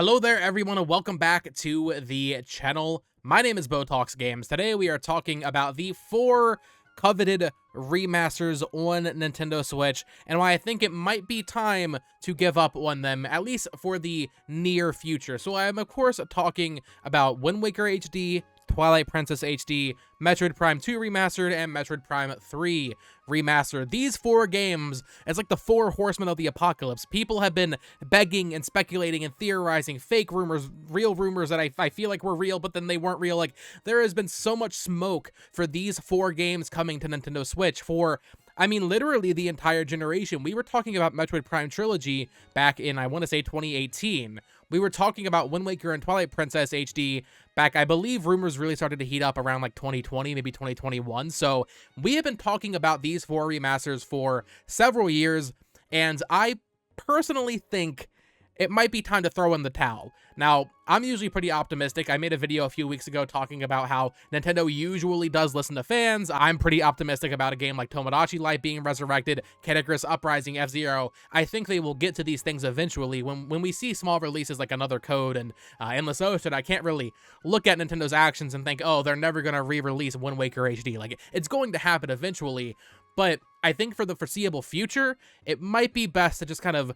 Hello there, everyone, and welcome back to the channel. My name is Botox Games. Today we are talking about the 4 coveted remasters on Nintendo Switch, and why I think it might be time to give up on them, at least for the near future. So I am, of course, talking about Wind Waker HD, Twilight Princess HD, Metroid Prime 2 Remastered, and Metroid Prime 3 Remastered. These 4 games, it's like the 4 horsemen of the apocalypse. People have been begging and speculating and theorizing fake rumors, real rumors that I feel like were real, but then they weren't real. Like, there has been so much smoke for these 4 games coming to Nintendo Switch for, I mean, literally the entire generation. We were talking about Metroid Prime Trilogy back in, I want to say, 2018. We were talking about Wind Waker and Twilight Princess HD back, I believe rumors really started to heat up around like 2020, maybe 2021. So we have been talking about these 4 remasters for several years, and I personally think it might be time to throw in the towel. Now, I'm usually pretty optimistic. I made a video a few weeks ago talking about how Nintendo usually does listen to fans. I'm pretty optimistic about a game like Tomodachi Life being resurrected, Kid Icarus Uprising, F-Zero. I think they will get to these things eventually. When we see small releases like Another Code and Endless Ocean, I can't really look at Nintendo's actions and think, oh, they're never going to re-release Wind Waker HD. Like, it's going to happen eventually. But I think for the foreseeable future, it might be best to just kind of,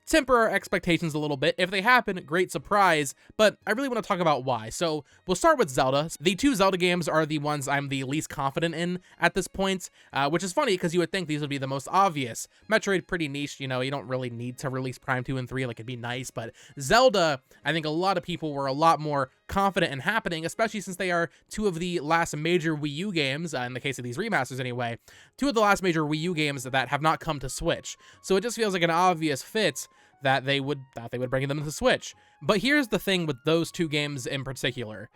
temper our expectations a little bit. If they happen, great surprise, but I really want to talk about why. So we'll start with Zelda. The 2 Zelda games are the ones I'm the least confident in at this point, which is funny because you would think these would be the most obvious. Metroid, pretty niche, you don't really need to release Prime 2 and 3, like it'd be nice, but Zelda, I think a lot of people were a lot more confident in happening, especially since they are 2 of the last major Wii U games, in the case of these remasters anyway, 2 of the last major Wii U games that have not come to Switch. So it just feels like an obvious fit that they would bring them to Switch. But here's the thing with those 2 games in particular.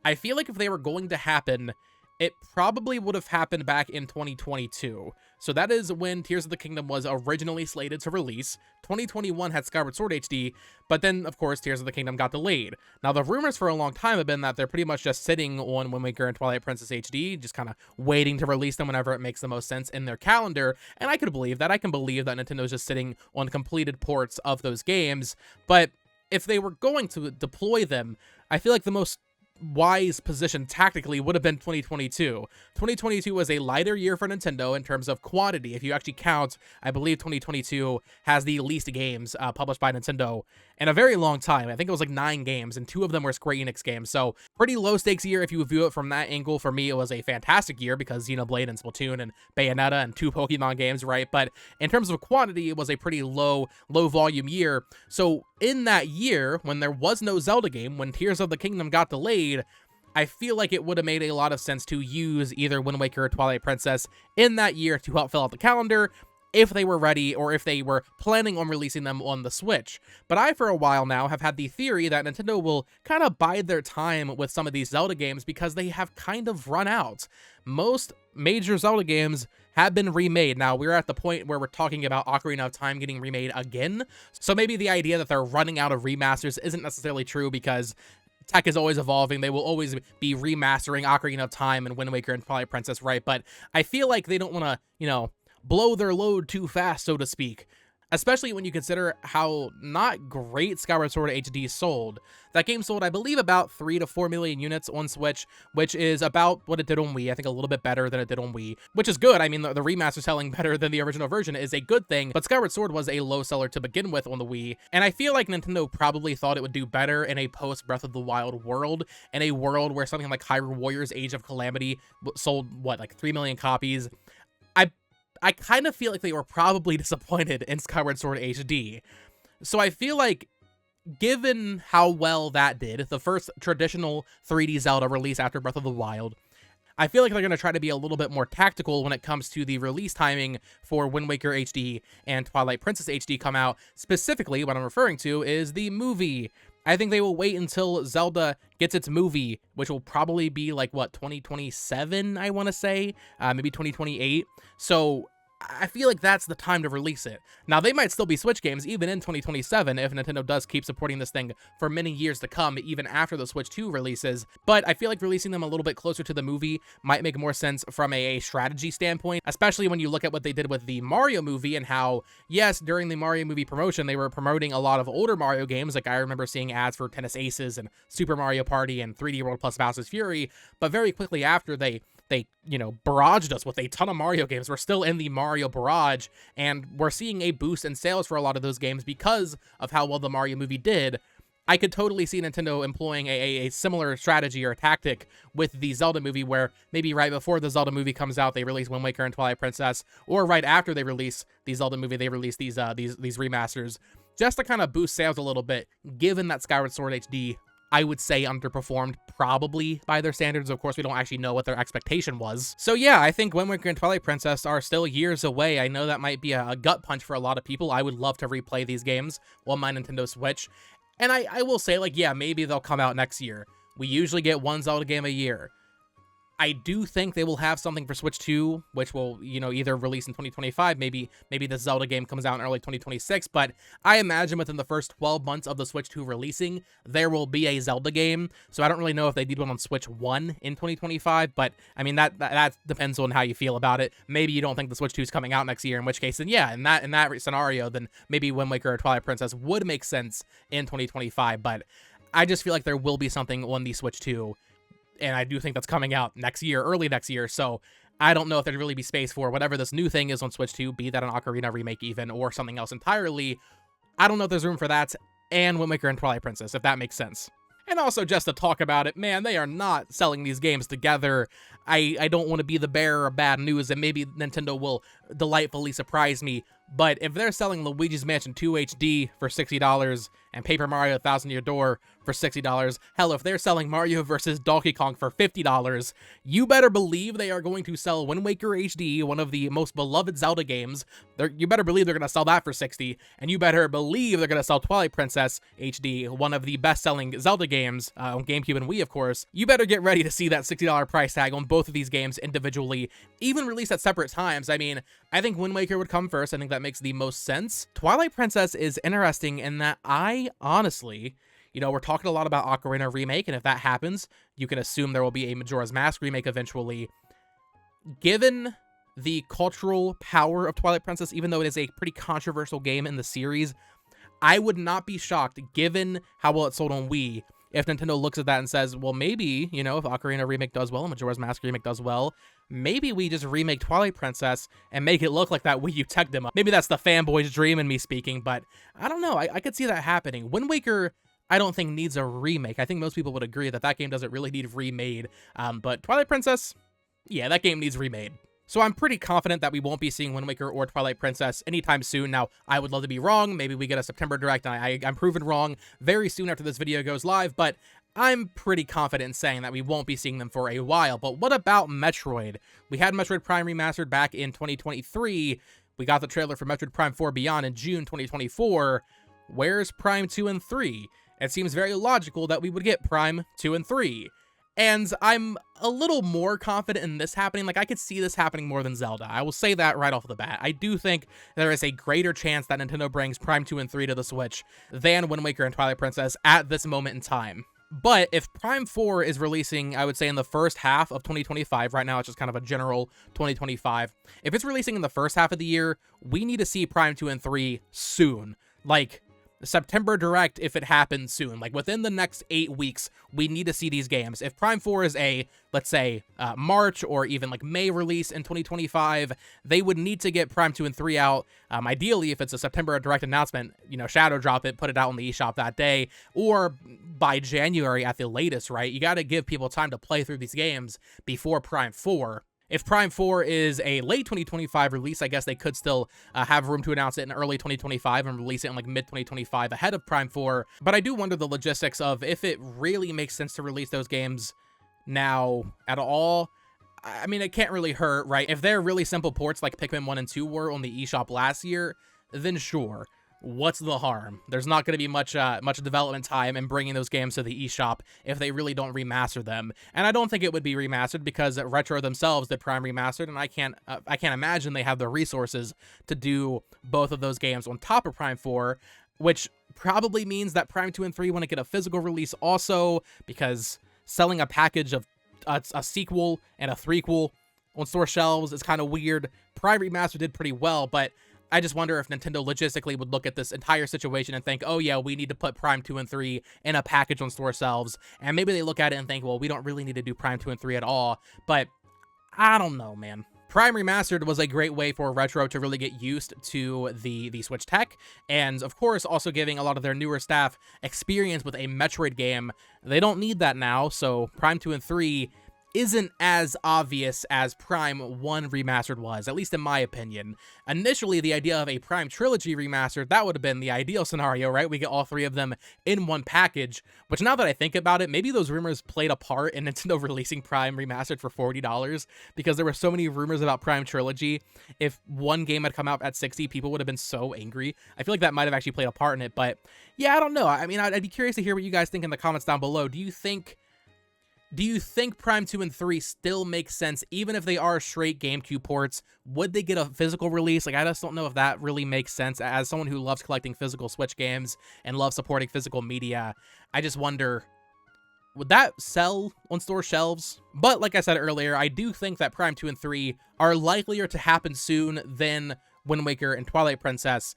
I feel like if they were going to happen, it probably would have happened back in 2022. So that is when Tears of the Kingdom was originally slated to release. 2021 had Skyward Sword HD, but then, of course, Tears of the Kingdom got delayed. Now, the rumors for a long time have been that they're pretty much just sitting on Wind Waker and Twilight Princess HD, just kind of waiting to release them whenever it makes the most sense in their calendar, and I could believe that. I can believe that Nintendo's just sitting on completed ports of those games, but if they were going to deploy them, I feel like the most wise position tactically would have been 2022. 2022 was a lighter year for Nintendo in terms of quantity. If you actually count, I believe 2022 has the least games published by Nintendo in a very long time. I think it was like 9 games, and 2 of them were Square Enix games. So pretty low stakes year if you view it from that angle. For me, it was a fantastic year because Xenoblade and Splatoon and Bayonetta and 2 Pokemon games, right? But in terms of quantity, it was a pretty low volume year. So in that year, when there was no Zelda game, when Tears of the Kingdom got delayed, I feel like it would have made a lot of sense to use either Wind Waker or Twilight Princess in that year to help fill out the calendar, if they were ready or if they were planning on releasing them on the Switch. But I, for a while now, have had the theory that Nintendo will kind of bide their time with some of these Zelda games because they have kind of run out. Most major Zelda games have been remade. Now, we're at the point where we're talking about Ocarina of Time getting remade again, so maybe the idea that they're running out of remasters isn't necessarily true because tech is always evolving. They will always be remastering Ocarina of Time and Wind Waker and Twilight Princess, right? But I feel like they don't want to, blow their load too fast, so to speak. Especially when you consider how not great Skyward Sword HD sold. That game sold, I believe, about 3 to 4 million units on Switch, which is about what it did on Wii. I think a little bit better than it did on Wii, which is good. I mean, the remaster selling better than the original version is a good thing, but Skyward Sword was a low seller to begin with on the Wii, and I feel like Nintendo probably thought it would do better in a post-Breath of the Wild world, in a world where something like Hyrule Warriors Age of Calamity sold, like 3 million copies. I kind of feel like they were probably disappointed in Skyward Sword HD. So I feel like, given how well that did, the first traditional 3D Zelda release after Breath of the Wild, I feel like they're going to try to be a little bit more tactical when it comes to the release timing for Wind Waker HD and Twilight Princess HD come out. Specifically, what I'm referring to is the movie. I think they will wait until Zelda gets its movie, which will probably be like, 2027, I want to say? Maybe 2028. So I feel like that's the time to release it. Now, they might still be Switch games even in 2027 if Nintendo does keep supporting this thing for many years to come, even after the Switch 2 releases, but I feel like releasing them a little bit closer to the movie might make more sense from a strategy standpoint, especially when you look at what they did with the Mario movie and how, yes, during the Mario movie promotion, they were promoting a lot of older Mario games. Like, I remember seeing ads for Tennis Aces and Super Mario Party and 3D World plus Bowser's Fury, but very quickly after they barraged us with a ton of Mario games. We're still in the Mario barrage, and we're seeing a boost in sales for a lot of those games because of how well the Mario movie did. I could totally see Nintendo employing a similar strategy or tactic with the Zelda movie, where maybe right before the Zelda movie comes out, they release Wind Waker and Twilight Princess, or right after they release the Zelda movie, they release these remasters, just to kind of boost sales a little bit, given that Skyward Sword HD, I would say, underperformed, probably by their standards. Of course, we don't actually know what their expectation was. So yeah, I think Wind Waker and Twilight Princess are still years away. I know that might be a gut punch for a lot of people. I would love to replay these games on my Nintendo Switch. And I will say, like, yeah, maybe they'll come out next year. We usually get one Zelda game a year. I do think they will have something for Switch 2, which will, either release in 2025, maybe the Zelda game comes out in early 2026, but I imagine within the first 12 months of the Switch 2 releasing, there will be a Zelda game, so I don't really know if they need one on Switch 1 in 2025, but, I mean, that depends on how you feel about it. Maybe you don't think the Switch 2 is coming out next year, in which case, then yeah, in that scenario, then maybe Wind Waker or Twilight Princess would make sense in 2025, but I just feel like there will be something on the Switch 2, and I do think that's coming out next year, early next year, so I don't know if there'd really be space for whatever this new thing is on Switch 2, be that an Ocarina remake even, or something else entirely. I don't know if there's room for that, and Wind Waker and Twilight Princess, if that makes sense. And also, just to talk about it, man, they are not selling these games together. I don't want to be the bearer of bad news, and maybe Nintendo will delightfully surprise me, but if they're selling Luigi's Mansion 2 HD for $60 and Paper Mario 1,000 Year Door for $60, hell, if they're selling Mario vs. Donkey Kong for $50, you better believe they are going to sell Wind Waker HD, one of the most beloved Zelda games. You better believe they're going to sell that for $60, and you better believe they're going to sell Twilight Princess HD, one of the best-selling Zelda games on GameCube and Wii, of course. You better get ready to see that $60 price tag on both of these games individually, even released at separate times. I mean, I think Wind Waker would come first. I think that makes the most sense. Twilight Princess is interesting in that I honestly, we're talking a lot about Ocarina remake, and if that happens, you can assume there will be a Majora's Mask remake eventually. Given the cultural power of Twilight Princess, even though it is a pretty controversial game in the series, I would not be shocked, given how well it sold on Wii, if Nintendo looks at that and says, well, maybe, if Ocarina remake does well and Majora's Mask remake does well, maybe we just remake Twilight Princess and make it look like that Wii U tech demo. Maybe that's the fanboy's dream in me speaking, but I don't know. I could see that happening. Wind Waker, I don't think needs a remake. I think most people would agree that game doesn't really need remade. But Twilight Princess, yeah, that game needs remade. So I'm pretty confident that we won't be seeing Wind Waker or Twilight Princess anytime soon. Now, I would love to be wrong. Maybe we get a September Direct, and I'm proven wrong very soon after this video goes live, but I'm pretty confident in saying that we won't be seeing them for a while. But what about Metroid? We had Metroid Prime remastered back in 2023. We got the trailer for Metroid Prime 4 Beyond in June 2024. Where's Prime 2 and 3? It seems very logical that we would get Prime 2 and 3. And I'm a little more confident in this happening. Like, I could see this happening more than Zelda. I will say that right off the bat. I do think there is a greater chance that Nintendo brings Prime 2 and 3 to the Switch than Wind Waker and Twilight Princess at this moment in time. But if Prime 4 is releasing, I would say in the first half of 2025, right now it's just kind of a general 2025. If it's releasing in the first half of the year, we need to see Prime 2 and 3 soon. Like, September Direct, if it happens soon, like within the next 8 weeks, we need to see these games. If Prime 4 is a, let's say, March or even like May release in 2025, they would need to get Prime 2 and 3 out. Ideally, if it's a September Direct announcement, shadow drop it, put it out on the eShop that day, or by January at the latest, right? You got to give people time to play through these games before Prime 4. If Prime 4 is a late 2025 release, I guess they could still have room to announce it in early 2025 and release it in like mid-2025 ahead of Prime 4. But I do wonder the logistics of if it really makes sense to release those games now at all. I mean, it can't really hurt, right? If they're really simple ports like Pikmin 1 and 2 were on the eShop last year, then sure. what's the harm? There's not going to be much development time in bringing those games to the eShop if they really don't remaster them. And I don't think it would be remastered because Retro themselves did Prime Remastered, and I can't imagine they have the resources to do both of those games on top of Prime 4, which probably means that Prime 2 and 3 want to get a physical release also, because selling a package of a sequel and a threequel on store shelves is kind of weird. Prime Remastered did pretty well, but I just wonder if Nintendo logistically would look at this entire situation and think, oh yeah, we need to put Prime 2 and 3 in a package on store shelves. And maybe they look at it and think, well, we don't really need to do Prime 2 and 3 at all. But I don't know, man. Prime Remastered was a great way for Retro to really get used to the Switch tech, and of course also giving a lot of their newer staff experience with a Metroid game. They don't need that now, so Prime 2 and 3 isn't as obvious as Prime 1 Remastered was, at least in my opinion. Initially, the idea of a Prime Trilogy Remastered, that would have been the ideal scenario, right? We get all three of them in one package, which now that I think about it, maybe those rumors played a part in Nintendo releasing Prime Remastered for $40, because there were so many rumors about Prime Trilogy. If one game had come out at $60, people would have been so angry. I feel like that might have actually played a part in it, but yeah, I don't know. I mean, I'd be curious to hear what you guys think in the comments down below. Do you think Prime 2 and 3 still make sense, even if they are straight GameCube ports? Would they get a physical release? Like, I just don't know if that really makes sense. As someone who loves collecting physical Switch games and loves supporting physical media, I just wonder, would that sell on store shelves? But like I said earlier, I do think that Prime 2 and 3 are likelier to happen soon than Wind Waker and Twilight Princess,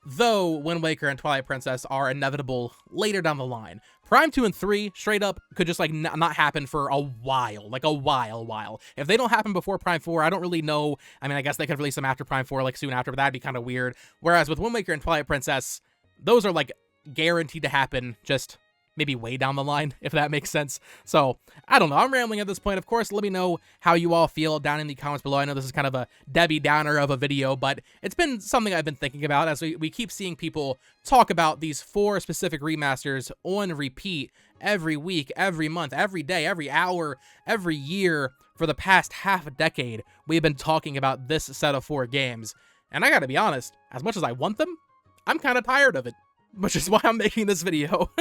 though Wind Waker and Twilight Princess are inevitable later down the line. Prime 2 and 3, straight up, could just, like, not happen for a while. Like, a while. If they don't happen before Prime 4, I don't really know. I mean, I guess they could release them after Prime 4, like, soon after, but that'd be kind of weird. Whereas with Wind Waker and Twilight Princess, those are, like, guaranteed to happen, just maybe way down the line, if that makes sense. So, I don't know. I'm rambling at this point. Of course, let me know how you all feel down in the comments below. I know this is kind of a Debbie Downer of a video, but it's been something I've been thinking about as we keep seeing people talk about these 4 specific remasters on repeat every week, every month, every day, every hour, every year for the past half a decade. We've been talking about this set of 4 games. And I gotta be honest, as much as I want them, I'm kind of tired of it, which is why I'm making this video.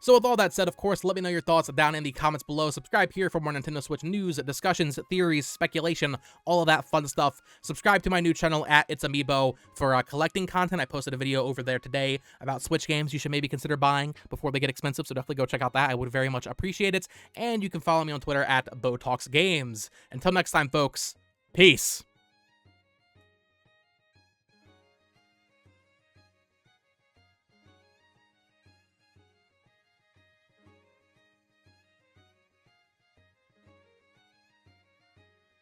So with all that said, of course, let me know your thoughts down in the comments below. Subscribe here for more Nintendo Switch news, discussions, theories, speculation, all of that fun stuff. Subscribe to my new channel at It's Amiibo for collecting content. I posted a video over there today about Switch games you should maybe consider buying before they get expensive, so definitely go check out that. I would very much appreciate it. And you can follow me on Twitter at BoTalksGames. Until next time, folks, peace.